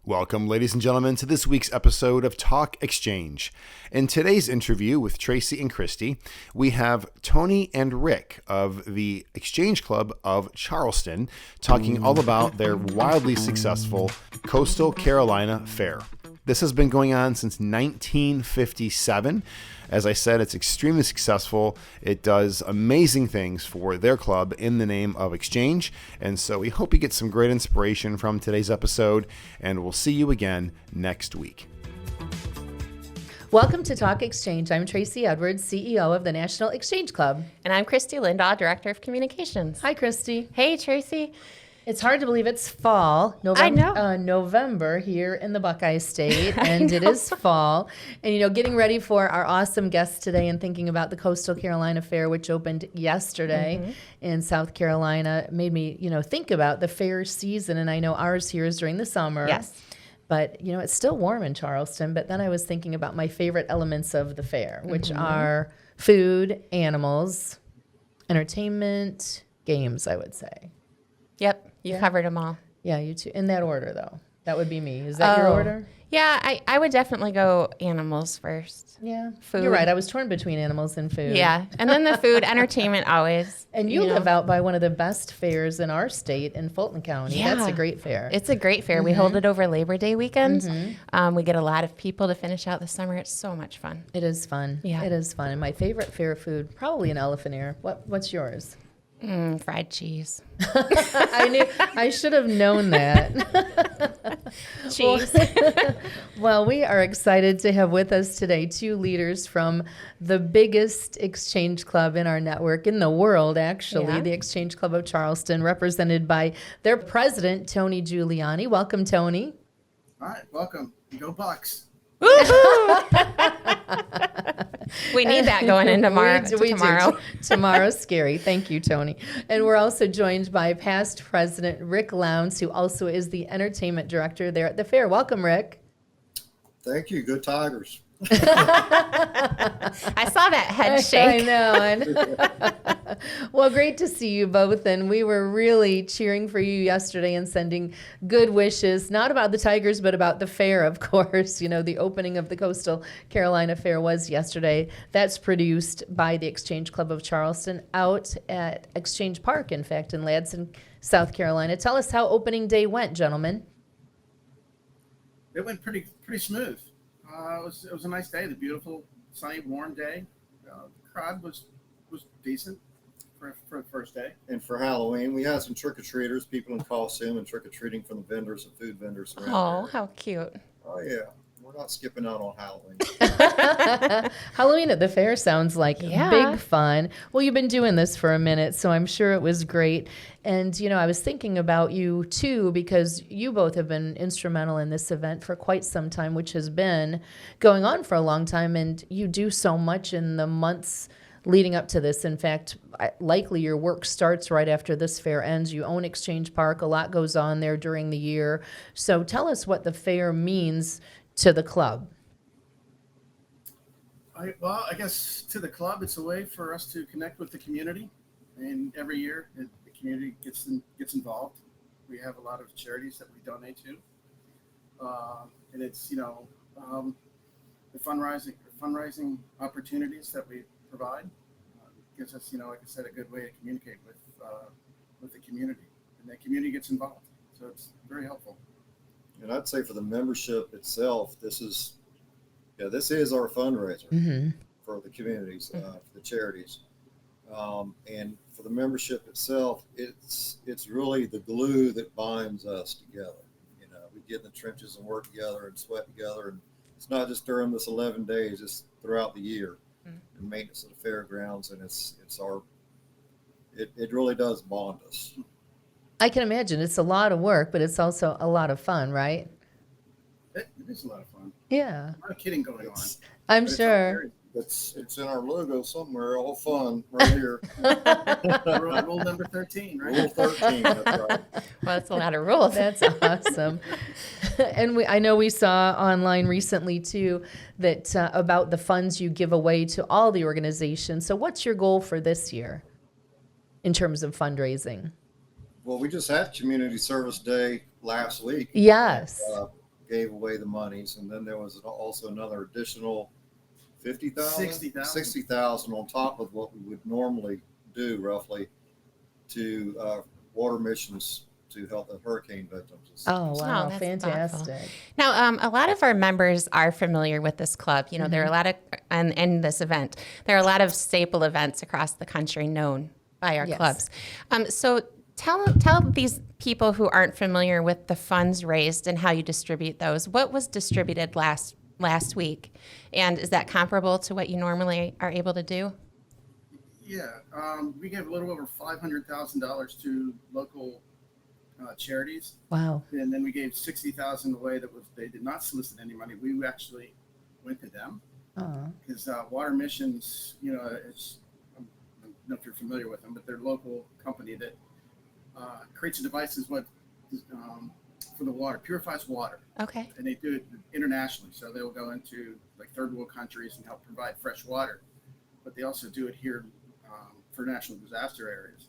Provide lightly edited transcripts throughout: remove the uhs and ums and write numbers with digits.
Welcome, ladies and gentlemen, to this week's episode of Talk Exchange. In today's interview with Tracey and Kristie, we have Tony and Rick of the Exchange Club of Charleston talking all about their wildly successful Coastal Carolina Fair. This has been going on since 1957. As I said, it's extremely successful. It does amazing things for their club in the name of Exchange. And so we hope you get some great inspiration from today's episode, and we'll see you again next week. Welcome to Talk Exchange. I'm Tracey Edwards, CEO of the National Exchange Club. And I'm Kristie Lindahl, Director of Communications. Hi, Kristie. Hey, Tracey. It's hard to believe it's fall, November here in the Buckeye State, and it is fall. And, getting ready for our awesome guest today and thinking about the Coastal Carolina Fair, which opened yesterday in South Carolina, made me, think about the fair season. And I know ours here is during the summer. Yes. But, it's still warm in Charleston. But then I was thinking about my favorite elements of the fair, which are food, animals, entertainment, games, I would say. Yep, you covered them all. Yeah, you too. In that order, though. That would be me. Is that your order? Yeah, I would definitely go animals first. Yeah. Food. You're right. I was torn between animals and food. Yeah, and then the food, entertainment always. And you live out by one of the best fairs in our state in Fulton County. Yeah. That's a great fair. It's a great fair. We hold it over Labor Day weekend. We get a lot of people to finish out the summer. It's so much fun. It is fun. Yeah. It is fun. And my favorite fair food, probably an elephant ear. What's yours? Fried cheese. I should have known that. Cheese. Well, we are excited to have with us today two leaders from the biggest exchange club in our network, in the world, actually, the Exchange Club of Charleston, represented by their president, Tony Giuliani. Welcome, Tony. All right, welcome. Go Bucks. We need that going into tomorrow. Tomorrow's scary. Thank you, Tony. And we're also joined by past president Rick Lowndes, who also is the entertainment director there at the fair. Welcome, Rick. Thank you. Go Tigers. I saw that head shake. I know. Well, great to see you both. And we were really cheering for you yesterday and sending good wishes, not about the Tigers, but about the fair, of course. The opening of the Coastal Carolina Fair was yesterday. That's produced by the Exchange Club of Charleston out at Exchange Park, in fact, in Ladson, South Carolina. Tell us how opening day went, gentlemen. It went pretty smooth. It was a nice day. The beautiful, sunny, warm day. The crowd was decent for the first day. And for Halloween, we had some trick-or-treaters, people in costume and trick-or-treating from the vendors and food vendors around Oh, there. how cute. Oh, yeah. We're not skipping out on Halloween. Halloween at the fair sounds like big fun. Well, you've been doing this for a minute, so I'm sure it was great. And, I was thinking about you, too, because you both have been instrumental in this event for quite some time, which has been going on for a long time. And you do so much in the months leading up to this. In fact, likely your work starts right after this fair ends. You own Exchange Park. A lot goes on there during the year. So tell us what the fair means to the club. I guess to the club, it's a way for us to connect with the community. And every year, the community gets involved. We have a lot of charities that we donate to. And it's, the fundraising opportunities that we provide gives us, like I said, a good way to communicate with the community. And the community gets involved. So it's very helpful. And I'd say for the membership itself, this is our fundraiser for the communities, for the charities. And for the membership itself, it's really the glue that binds us together. We get in the trenches and work together and sweat together. And it's not just during this 11 days, it's throughout the year. And maintenance of the fairgrounds, and it really does bond us. I can imagine it's a lot of work, but it's also a lot of fun, right? It is a lot of fun. Yeah. A lot of kidding going on. I'm sure. It's in our logo somewhere, all fun, right here. Rule number 13, right? Rule 13, that's right. Well, that's a lot of rules. That's awesome. And I know we saw online recently, too, that about the funds you give away to all the organizations. So what's your goal for this year in terms of fundraising? Well, we just had Community Service Day last week. Yes. gave away the monies, and then there was also another additional 60,000 on top of what we would normally do, roughly, to water missions to help the hurricane victims. Oh, wow. Oh, that's Fantastic. thoughtful. Now, a lot of our members are familiar with this club. You know, there are a lot of, and this event, there are a lot of staple events across the country known by our clubs. So tell these people who aren't familiar with the funds raised and how you distribute those. What was distributed last week? And is that comparable to what you normally are able to do? Yeah, we gave a little over $500,000 to local charities. Wow. And then we gave $60,000 away they did not solicit any money. We actually went to them because Water Missions, you know, I don't know if you're familiar with them, but they're a local company that creates devices for the water, purifies water. Okay. And they do it internationally. So they'll go into like third world countries and help provide fresh water, but they also do it here for national disaster areas.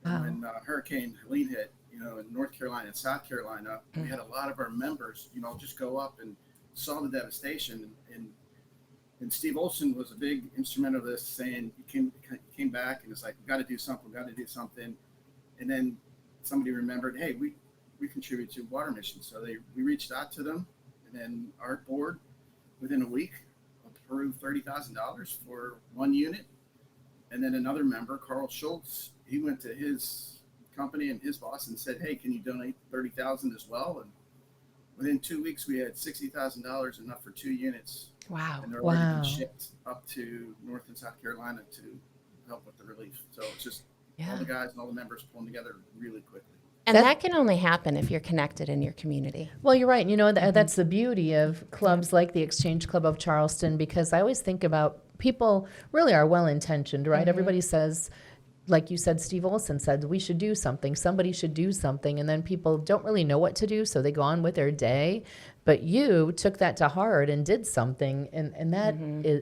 Wow. And when Hurricane Helene hit, you know, in North Carolina and South Carolina, we had a lot of our members, you know, just go up and saw the devastation. And Steve Olson was a big instrument of this, saying he came back and it's like, we got to do something. And then somebody remembered, hey, we contribute to water missions. So we reached out to them, and then our board, within a week, approved $30,000 for one unit. And then another member, Carl Schultz, he went to his company and his boss and said, hey, can you donate $30,000 as well? And within 2 weeks, we had $60,000 enough for 2 units. Wow. And they're already been shipped up to North and South Carolina to help with the relief. So it's just all the guys and all the members pulling together really quickly. And that can only happen if you're connected in your community. Well, you're right. You know, that's the beauty of clubs like the Exchange Club of Charleston, because I always think about people really are well-intentioned, right? Everybody says, like you said, Steve Olson said, we should do something. Somebody should do something. And then people don't really know what to do, so they go on with their day. But you took that to heart and did something, and that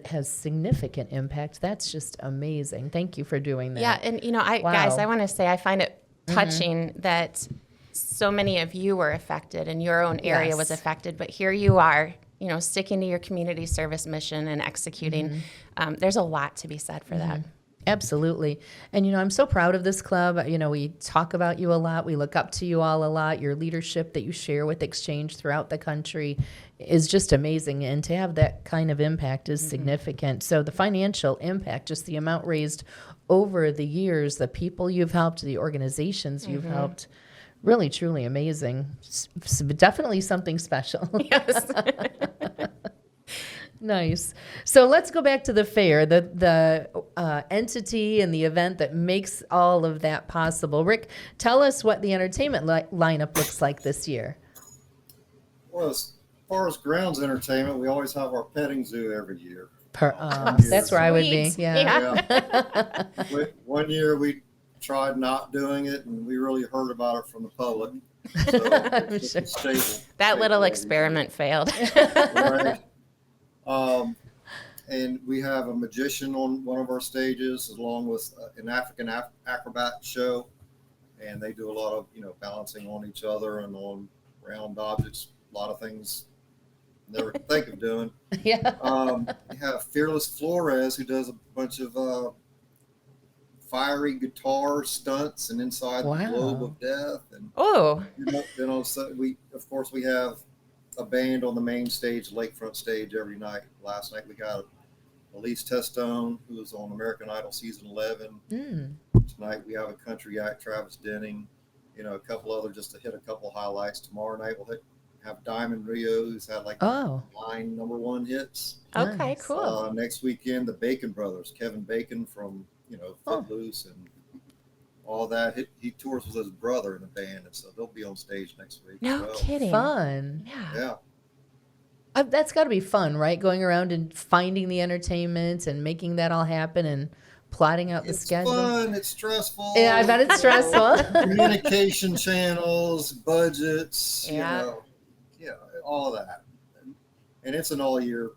has significant impact. That's just amazing. Thank you for doing that. Yeah, and, you know, guys, I want to say I find it touching that so many of you were affected and your own area was affected. But here you are, you know, sticking to your community service mission and executing. There's a lot to be said for that. Absolutely. And, you know, I'm so proud of this club. You know, we talk about you a lot. We look up to you all a lot. Your leadership that you share with Exchange throughout the country is just amazing. And to have that kind of impact is significant. So the financial impact, just the amount raised over the years, the people you've helped, the organizations you've helped, really, truly amazing. Definitely something special. Yes. Nice. So let's go back to the fair, the entity and the event that makes all of that possible. Rick, tell us what the entertainment lineup looks like this year. Well, as far as grounds entertainment, we always have our petting zoo every year. That's where I would be. Yeah. One year we tried not doing it, and we really heard about it from the public. So that little experiment failed. Right. And we have a magician on one of our stages, along with an African acrobat show, and they do a lot of, you know, balancing on each other and on round objects, a lot of things never think of doing. We have Fearless Flores, who does a bunch of fiery guitar stunts and inside the globe of death. And so we have a band on the main stage, lakefront stage, every night. Last night we got Elise Testone, who was on American Idol season 11. Tonight we have a country act, Travis Denning, you know, a couple other, just to hit a couple highlights. Tomorrow night we'll have Diamond Rio, who's had like line #1 hits. Okay, cool. Next weekend, the Bacon Brothers, Kevin Bacon from, you know, Footloose and all that. He tours with his brother in the band, and so they'll be on stage next week. No kidding. Fun. Yeah. That's got to be fun, right? Going around and finding the entertainment and making that all happen and plotting out the schedule. It's fun. It's stressful. Yeah, I bet it's stressful. Communication channels, budgets, you know, all that. And it's an all-year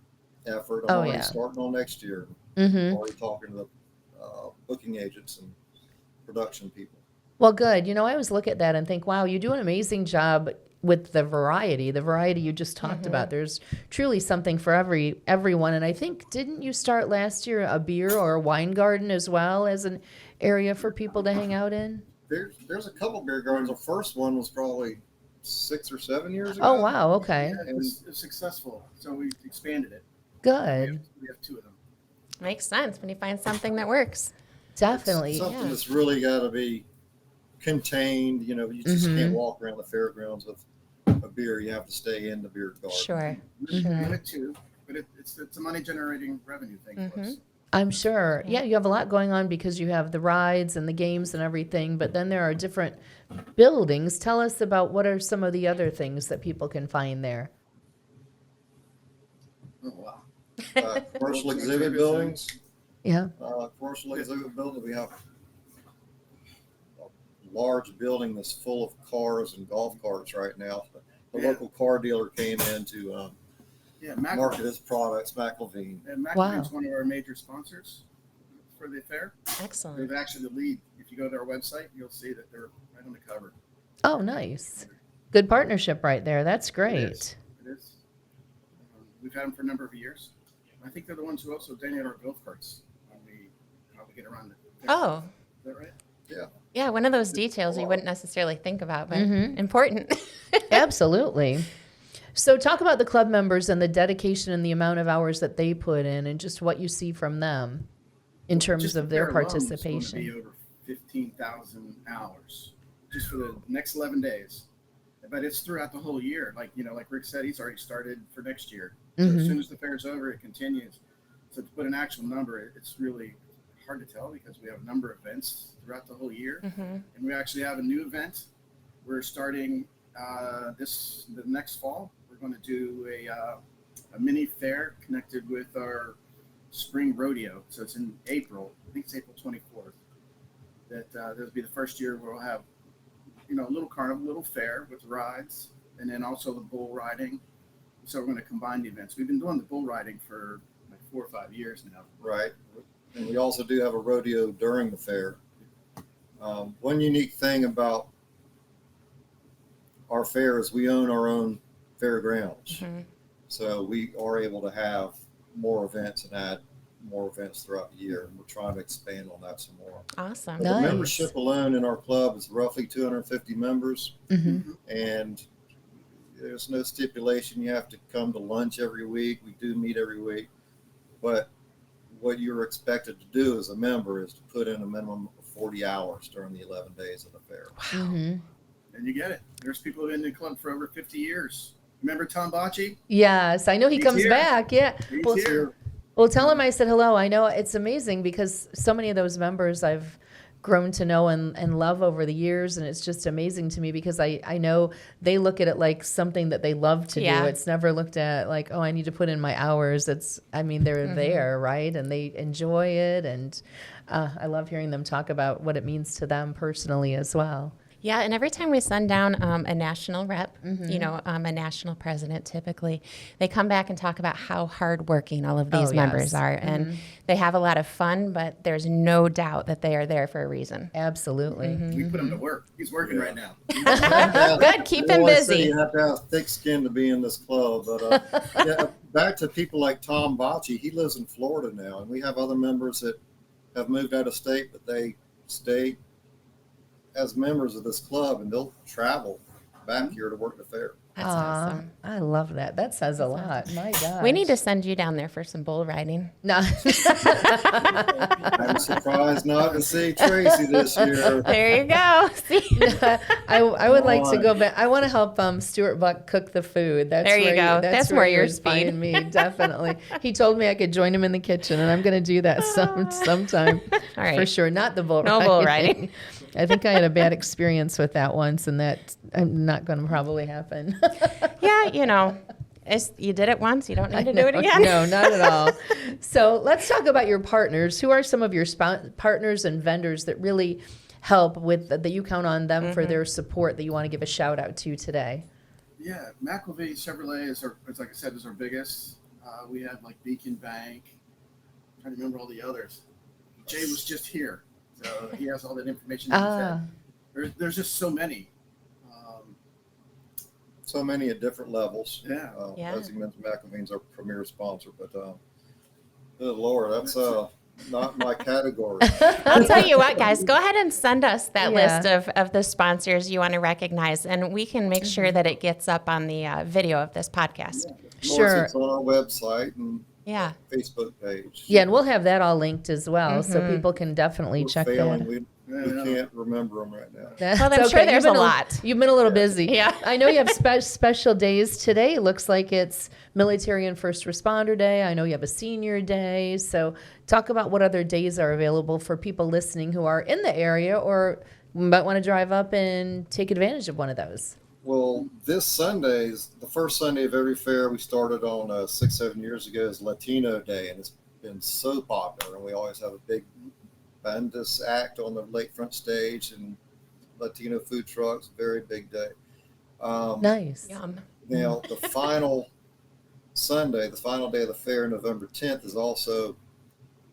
effort. I'm already starting on next year. I'm already talking to the booking agents and production people. Well, good. You know, I always look at that and think, wow, you do an amazing job with the variety you just talked about. There's truly something for everyone. And I think, didn't you start last year a beer or a wine garden as well as an area for people to hang out in? There's a couple beer gardens. The first one was probably 6 or 7 years ago. Oh, wow. Okay. Yeah, it was successful, so we expanded it. Good. We have 2 of them. Makes sense when you find something that works. Definitely. Something that's really got to be contained. You know, you just can't walk around the fairgrounds with a beer. You have to stay in the beer garden. Sure. Limit 2, but it's a money generating revenue thing for us. I'm sure. Yeah, you have a lot going on because you have the rides and the games and everything, but then there are different buildings. Tell us about what are some of the other things that people can find there. Oh, wow. Commercial exhibit buildings. Yeah. Commercial exhibit building. We have a large building that's full of cars and golf carts right now. The local car dealer came in to market his products, McElveen. And McElveen's one of our major sponsors for the fair. Excellent. They've actually the lead. If you go to our website, you'll see that they're right on the cover. Oh, nice. Good partnership right there. That's great. It is. We've had them for a number of years. I think they're the ones who also donate our golf carts when how we get around it. Oh. Is that right? Yeah. Yeah, one of those details you wouldn't necessarily think about, but important. Absolutely. So talk about the club members and the dedication and the amount of hours that they put in and just what you see from them in terms Just of the their fair alone is participation. going to be over 15,000 hours just for the next 11 days. But it's throughout the whole year. Like Rick said, he's already started for next year. So as soon as the fair's over, it continues. So to put an actual number, it's really hard to tell because we have a number of events throughout the whole year. And we actually have a new event. We're starting the next fall. We're going to do a mini fair connected with our spring rodeo. So it's in April. I think it's April 24th. That'll be the first year where we'll have a little carnival, little fair with rides, and then also the bull riding. So we're going to combine the events. We've been doing the bull riding for like 4 or 5 years now. Right. And we also do have a rodeo during the fair. One unique thing about our fair is we own our own fairgrounds. So we are able to have more events and add more events throughout the year. And we're trying to expand on that some more. Awesome. But the membership alone in our club is roughly 250 members. And there's no stipulation you have to come to lunch every week. We do meet every week. But what you're expected to do as a member is to put in a minimum of 40 hours during the 11 days of the fair. Wow. And you get it. There's people who've been in the club for over 50 years. Remember Tom Bocci? Yes, I know he He's comes here. back. Yeah. He's Well, here. Well, tell him I said hello. I know it's amazing because so many of those members I've grown to know and love over the years. And it's just amazing to me because I know they look at it like something that they love to do. It's never looked at like, oh, I need to put in my hours. They're there, right? And they enjoy it. And I love hearing them talk about what it means to them personally as well. Yeah, and every time we send down a national rep, a national president typically, they come back and talk about how hardworking all of these members are. And they have a lot of fun, but there's no doubt that they are there for a reason. Absolutely. We put him to work. He's working right now. Good, keep him busy. You have to have thick skin to be in this club. But back to people like Tom Bocci, he lives in Florida now. And we have other members that have moved out of state, but they stay as members of this club, and they'll travel back here to work the fair. That's awesome. I love that. That says a lot. My God. We need to send you down there for some bull riding. No. I'm surprised not to see Tracey this year. There you go. See? I would like to go back. I want to help Stuart Buck cook the food. That's there you go. That's more your speed. speed. Me, definitely. He told me I could join him in the kitchen, and I'm going to do that sometime. All right. For sure. Not the bull No riding. bull riding. I think I had a bad experience with that once, and that I'm not going to probably happen. Yeah, you did it once. You don't need to do it again. No, not at all. So let's talk about your partners. Who are some of your partners and vendors that really help with that you count on them for their support that you want to give a shout out to today? Yeah, McElveen Chevrolet is like I said, is our biggest. We have like Beacon Bank. I'm trying to remember all the others. Jay was just here, so he has all that information. There's just so many. so many at different levels. Yeah. Leslie Men's McElveen's our premier sponsor, but good Lord, that's not my category. I'll tell you what, guys, go ahead and send us that Yeah. list of the sponsors you want to recognize, and we can make sure that it gets up on the video of this podcast. Of course, Sure. it's on our website and Yeah. Facebook page. Yeah, and we'll have that all linked as well, so people can definitely We're check failing. that. We can't remember them right now. That's Well, I'm sure there's a lot. You've been a little busy. Yeah. I know you have special days today. It looks like it's Military and First Responder Day. I know you have a Senior Day. So talk about what other days are available for people listening who are in the area or might want to drive up and take advantage of one of those. Well, this Sunday is the first Sunday of every fair. We started on 6-7 years ago is Latino Day, and it's been so popular. And we always have a big bandus act on the lakefront stage and Latino food trucks. Very big day. Nice. Yum. Now, the final Sunday, the final day of the fair, November 10th, is also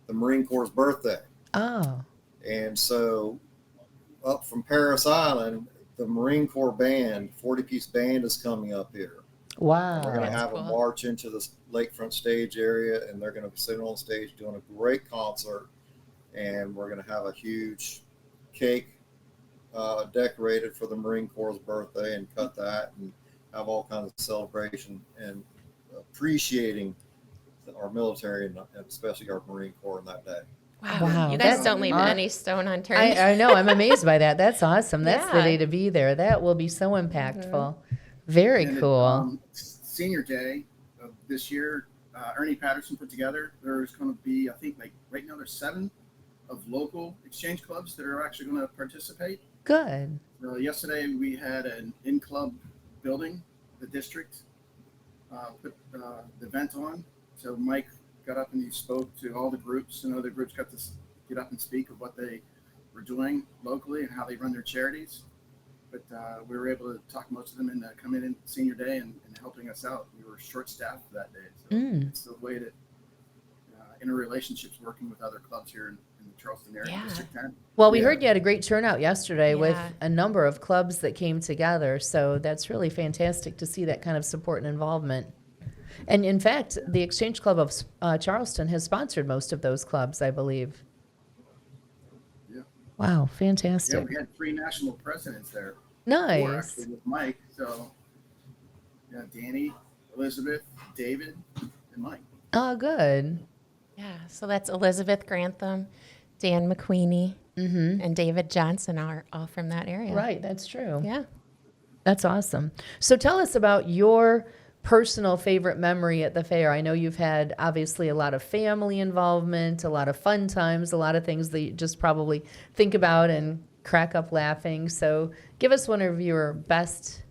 the Marine Corps' birthday. Oh, And so up from Paris Island, the Marine Corps band, 40-piece band is coming up here. wow. We're going to That's have cool. a march into the lakefront stage area, and they're going to be sitting on stage doing a great concert. And we're going to have a huge cake decorated for the Marine Corps' birthday and cut that and have all kinds of celebration and appreciating our military and especially our Marine Corps on that day. Wow, You guys that's don't leave aw- any stone unturned. I know. I'm amazed by that. That's awesome. That's the Yeah. day to be there. That will be so impactful. Very And cool. Senior Day of this year, Ernie Patterson put together. There's going to be, I think, like right now there's 7 of local exchange clubs that are actually going to participate. Good. Yesterday we had an in-club building, the district put the event on. So Mike got up and he spoke to all the groups, and other groups got to get up and speak of what they were doing locally and how they run their charities. But we were able to talk most of them into coming in Senior Day and helping us out. We were short-staffed that day. So it's the way that interrelationships working with other clubs here in the Charleston area, Yeah. District 10. Well, we Yeah. heard you had a great turnout yesterday with Yeah. a number of clubs that came together. So that's really fantastic to see that kind of support and involvement. And in fact, the Exchange Club of Charleston has sponsored most of those clubs, I believe. Yeah. Wow, Yeah, fantastic. we had 3 national presidents there. 4 Nice. actually with Mike. So, yeah, Danny, Elizabeth, David, and Mike. Oh, good. Yeah, so that's Elizabeth Grantham, Dan McQueenie, and David Johnson are all from that area. Right, that's true. Yeah. That's awesome. So tell us about your personal favorite memory at the fair. I know you've had obviously a lot of family involvement, a lot of fun times, a lot of things that you just probably think about and crack up laughing. So give us one of your best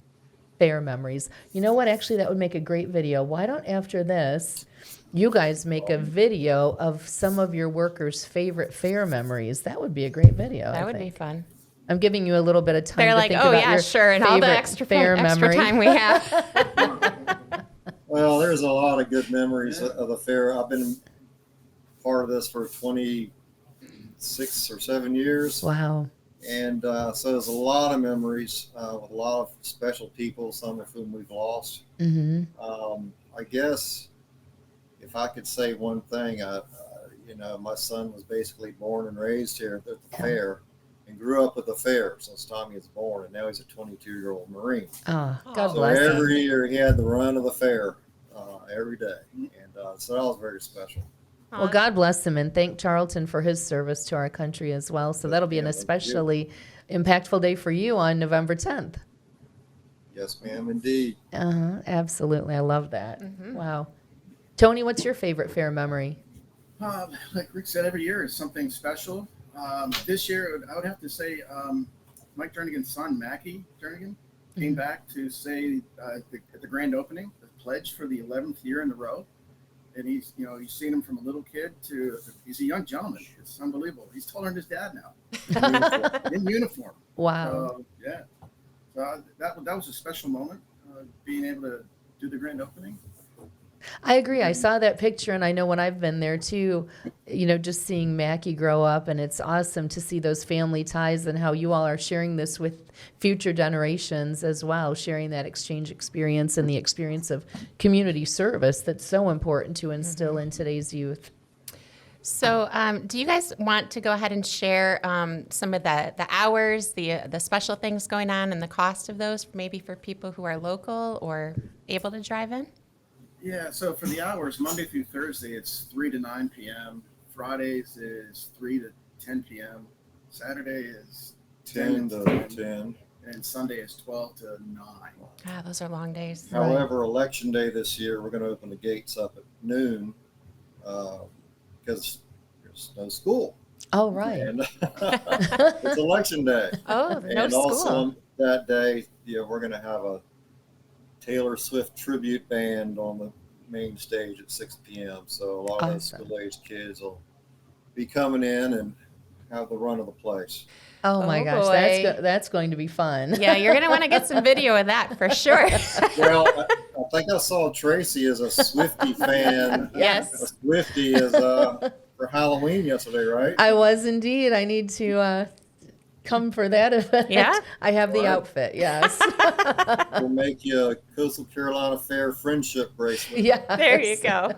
fair memories. You know what? Actually, that would make a great video. Why don't after this, you guys make a video of some of your workers' favorite fair memories? That would be a great video. That I would be think. fun. I'm giving you a little bit of time They're to like, think oh, about yeah, your sure. And all the favorite extra fair memory. time we have. Well, there's a lot of good memories of the fair. I've been part of this for 26 or 7 years. Wow. And so there's a lot of memories with a lot of special people, some of whom we've lost. Mm-hmm. I guess if I could say one thing, my son was basically born and raised here at the fair and grew up at the fair since the time he was born. And now he's a 22-year-old Marine. Oh, God So bless him. Every year he had the run of the fair every day. And so that was very special. Well, God bless him and thank Charlton for his service to our country as well. So that'll be an Yeah, thank you. especially impactful day for you on November 10th. Yes, ma'am, indeed. Absolutely. I love that. Wow. Tony, what's your favorite fair memory? Like Rick said, every year is something special. This year, I would have to say Mike Jernigan's son, Mackie Jernigan, came back to say at the grand opening, the pledge for the 11th year in a row. And he's, you've seen him from a little kid to, he's a young gentleman. It's unbelievable. He's taller than his dad now. In uniform. Wow. Yeah. So that was a special moment, being able to do the grand opening. I agree. I saw that picture, and I know when I've been there too, just seeing Mackie grow up, and it's awesome to see those family ties and how you all are sharing this with future generations as well, sharing that exchange experience and the experience of community service that's so important to instill in today's youth. So do you guys want to go ahead and share some of the hours, the special things going on and the cost of those, maybe for people who are local or able to drive in? Yeah, so for the hours, Monday through Thursday, it's 3 to 9 p.m. Fridays is 3 to 10 p.m. Saturday is 10 to 10. And Sunday is 12 to 9. Ah, those are long days. However, Election Day this year, we're going to open the gates up at noon because there's no school. Oh, right. And it's Election Day. Oh, no and school. Also that day, we're going to have a Taylor Swift tribute band on the main stage at 6 p.m. So a lot of those school-aged kids will be coming in and have the run of the place. Oh my gosh, boy. that's going to be fun. Yeah, you're going to want to get some video of that for sure. Well, I think I saw Tracy as a Swiftie fan. Yes. A Swiftie is for Halloween yesterday, right? I was indeed. I need to come for that event. Yeah? I have the outfit, yes. We'll make you a Coastal Carolina Fair friendship bracelet. Yeah. There you go.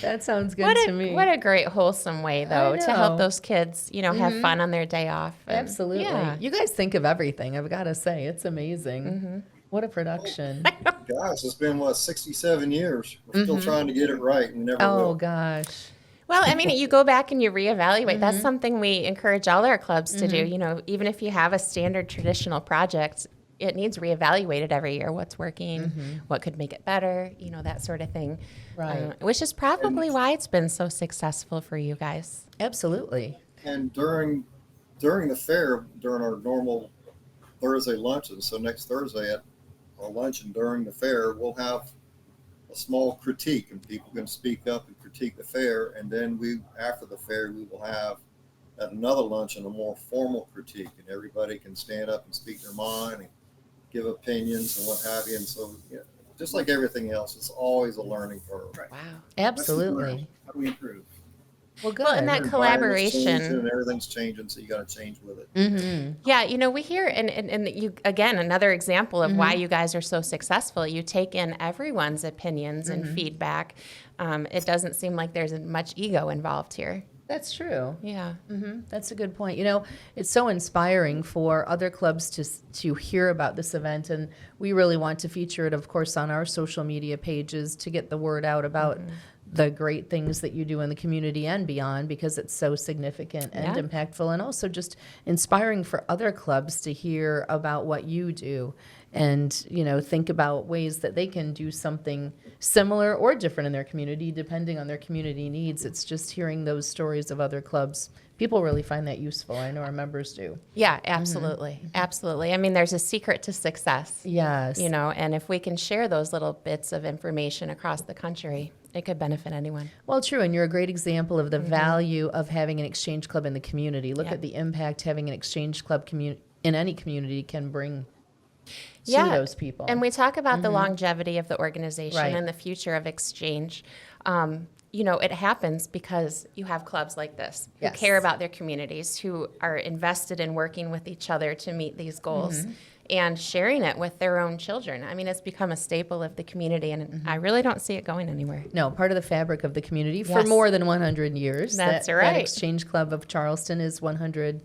That sounds good to me. What a great wholesome way, though, to help know. those kids, have fun on their day off. And, Absolutely. Yeah. You guys think of everything, I've got to say. It's amazing. What a production. Gosh, it's been, 67 years. We're still trying to get it right. We never will. Oh, gosh. Well, I mean, you go back and you reevaluate. That's something we encourage all our clubs to do. Even if you have a standard traditional project, it needs reevaluated every year. What's working? What could make it better? That sort of thing. Right. Which is probably why it's been so successful for you guys. Absolutely. And during the fair, during our normal Thursday luncheon, so next Thursday at our luncheon during the fair, we'll have a small critique, and people can speak up and critique the fair. And then after the fair, we will have at another luncheon a more formal critique, and everybody can stand up and speak their mind and give opinions and what have you. And so, just like everything else, it's always a learning curve. Right. Wow. Absolutely. How do we improve? Well, good. Well, and that Environment's collaboration. changing and everything's changing, so you got to change with it. Yeah, we hear, and you, again, another example of why you guys are so successful. You take in everyone's opinions and feedback. It doesn't seem like there's much ego involved here. That's true. Yeah. That's a good point. It's so inspiring for other clubs to hear about this event, and we really want to feature it, of course, on our social media pages to get the word out about the great things that you do in the community and beyond, because it's so significant and impactful, and also just inspiring for other clubs to hear about what you do and think about ways that they can do something similar or different in their community depending on their community needs. It's just hearing those stories of other clubs. People really find that useful. I know our members do. Yeah, absolutely. Absolutely. I mean, there's a secret to success. Yes. And if we can share those little bits of information across the country, it could benefit anyone. Well, true, and you're a great example of the value of having an exchange club in the community. Look at the impact having an exchange club in any community can bring to those people. And we talk about the longevity of the organization Right. and the future of exchange. It happens because you have clubs like this who Yes. care about their communities, who are invested in working with each other to meet these goals and sharing it with their own children. I mean, it's become a staple of the community, and I really don't see it going anywhere. No, part of the fabric of the community for Yes. more than 100 years. That's That right. Exchange Club of Charleston is 100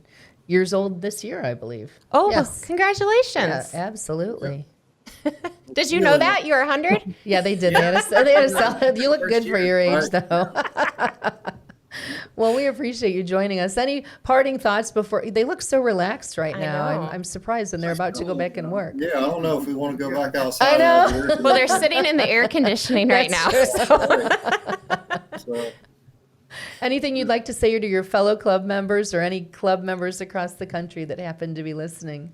years old this year, I believe. Oh, yes. congratulations. Yeah, absolutely. Did you know that? You were 100? Yeah, they did. They had a solid. You look good for your age, though. Well, we appreciate you joining us. Any parting thoughts before? They look so relaxed right now. know. I'm surprised, and they're about to go back and work. Yeah, I don't know if we want to go back outside. I know. over here. Well, they're sitting in the air conditioning right now. That's true. So, Anything you'd like to say to your fellow club members or any club members across the country that happen to be listening?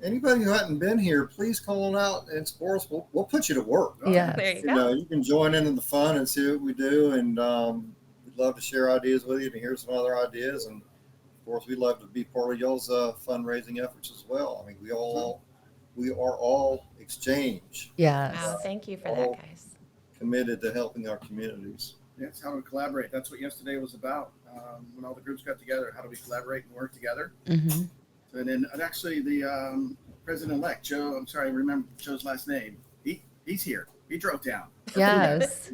anybody who hadn't been here, please call out and support us. We'll put you to work. Yeah. There you You go. know, you can join into the fun and see what we do, and we'd love to share ideas with you and hear some other ideas. And of course, we'd love to be part of y'all's fundraising efforts as well. I mean, we are all Exchange. Yes. Wow, thank you for all that, guys. committed to helping our communities. That's how we collaborate. That's what yesterday was about. When all the groups got together, how do we collaborate and work together? Mm-hmm. And actually the president-elect, Joe, I'm sorry, I remember Joe's last name. He's here. He drove down. Yes.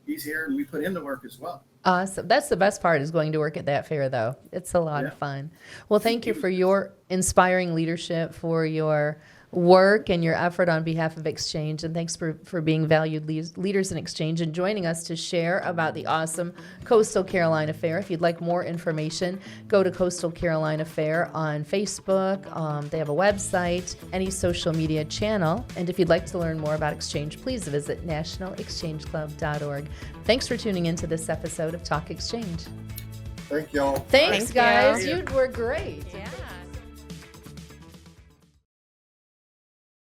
He's here, and we put in the work as well. Awesome. That's the best part, is going to work at that fair, though. It's a lot of fun. Well, thank you for your inspiring leadership, for your work and your effort on behalf of Exchange, and thanks for being valued leaders in Exchange and joining us to share about the awesome Coastal Carolina Fair. If you'd like more information, go to Coastal Carolina Fair on Facebook. They have a website, any social media channel, and if you'd like to learn more about Exchange, please visit nationalexchangeclub.org. Thanks for tuning into this episode of Talk Exchange. Thank y'all. Thanks, Thank guys. you. You were great. Yeah.